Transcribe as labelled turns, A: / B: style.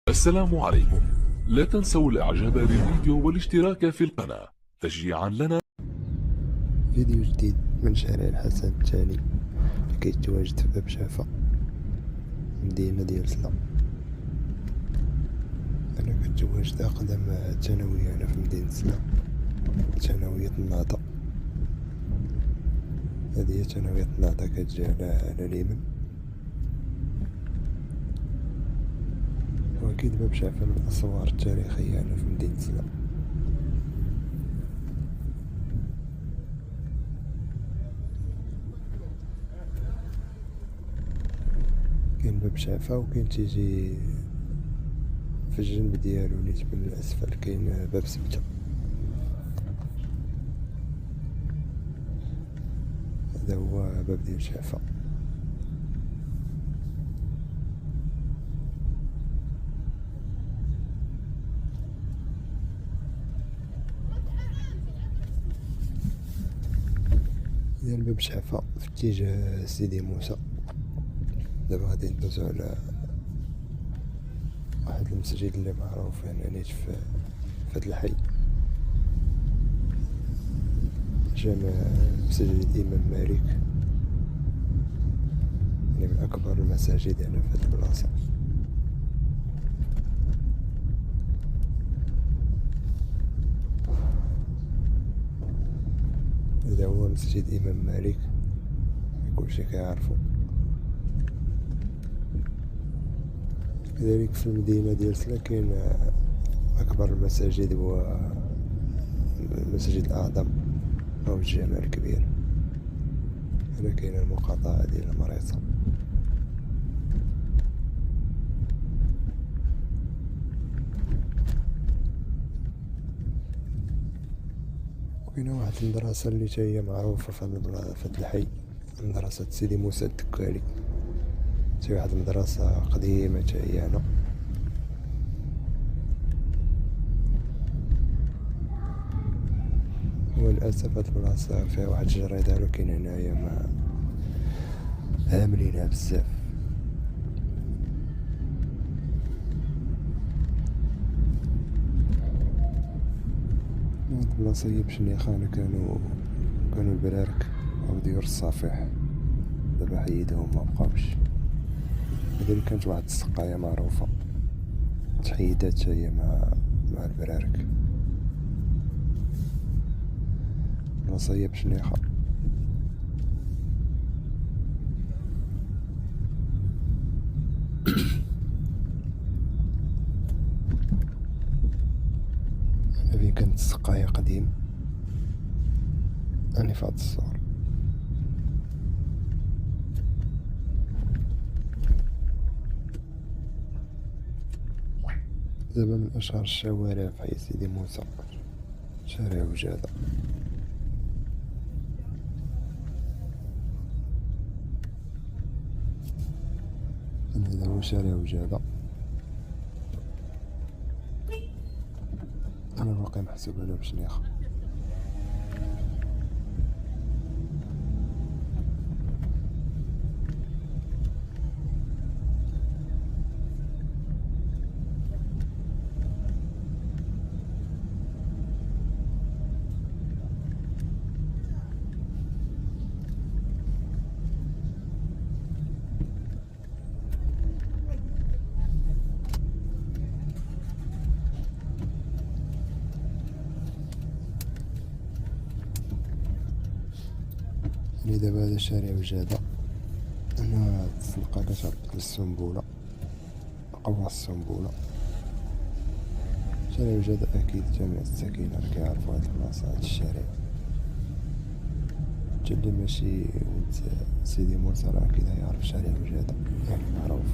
A: السلام عليكم. لا تنسوا الاعجاب بالفيديو والاشتراك في القناة تشجيعا لنا.
B: فيديو جديد من شارع الحسن الثاني اللي كيتواجد في باب شافا، مدينة ديال سلا. أنا كنتواجد أقدم ثانوية هنا في مدينة سلا، ثانوية النهضة. هذه هي ثانوية النهضة، كتجي على اليمن. وأكيد باب شافا من الأسوار التاريخية هنا في مدينة سلا. كاين باب شافا وكاين تيجي في الجنب ديالو نيت من الأسفل كاين باب سبتة. هذا هو باب ديال شافا. ديال باب شافا في اتجاه سيدي موسى. دابا غادي ندوزو على واحد المسجد اللي معروف هنا نيت في هاد الحي، جامع مسجد الإمام مالك، يعني من أكبر المساجد هنا في هاد البلاصة. هذا هو مسجد الإمام مالك، كلشي كيعرفو. كذلك في المدينة ديال سلا كاين أكبر المساجد هو المسجد الأعظم أو الجامع الكبير. هنا كاين المقاطعة ديال المريصة. وكاين واحد المدرسة اللي تا هي معروفة في هاد الحي، مدرسة سيدي موسى الدكالي. تا واحد المدرسة قديمة تا هي هنا. وللأسف هاد البلاصة فيها واحد الشجرة دارو كاين هنايا ما هاملينها بزاف. هاد البلاصة هي بشنيخان كانوا البرارك أو ديور الصافح، دابا حيدوهم مبقاوش. كذلك كانت واحد السقاية معروفة تحيدات تا هي مع البرارك. البلاصة هي بشنيخة. هذه كانت السقاية قديم يعني في هاد الصور. دابا من أشهر الشوارع في حي سيدي موسى شارع وجادة. هذا هو شارع وجادة. أنا باقي محسوب هنا بشنيخة. يعني دابا هذا شارع وجادة. هنا تلقى كتعرض للسنبولة، قوى السنبولة. شارع وجادة أكيد جامع السكينة راه كيعرفو هاد البلاصة، هاد الشارع. تا اللي ماشي ولد سيدي موسى راه أكيد يعرف شارع وجادة، يعني معروف.